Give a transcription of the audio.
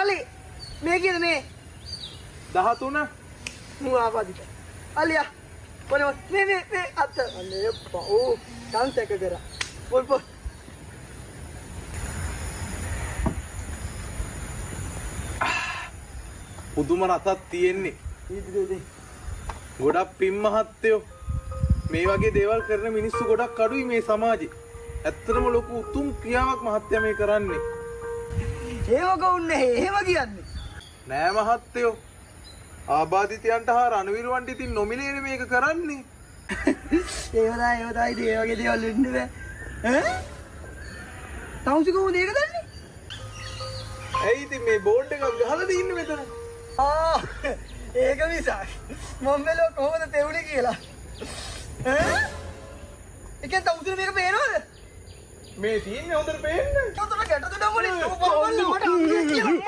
මලි මේ කියන මේ 13 මු ආපදිට අලියා පොළ මේ අත අනේ පෝ chance එක කරා පොල් පුදුම රසක් තියෙන්නේ. ගොඩක් පින් මහත්තයෝ මේ වගේ දේවල් කරන මිනිස්සු ගොඩක් අඩුයි මේ සමාජේ. ඇත්තටම ලොකු උතුම් ක්‍රියාවක් මහත්තයා මේ කරන්නේ. ඒව කවුන්නේ එහෙම කියන්නේ. නෑ මහත්තයෝ. ආබාධිතයන්ට හා රණවිරුවන්ට ඉතින් නොමිලේනේ මේක කරන්නේ. ඒ වගේ දේවල් වෙන්න බෑ. ඈ? තවුසි කොහොමද ඒක දන්නේ? ඇයි ඉතින් මේ බෝඩ් එකක් ගහලා තින්නේ මෙතන? ඒක නිසා මම මෙලෝ කොහොමද තෙවුනේ කියලා. ඈ? එකෙන් තවුසි මේක පේනවද? මේ තියන්නේ හොඳට පේන්නේ. උතන ගැට දෙන්න ඕනේ. ඔබ බලන්න මට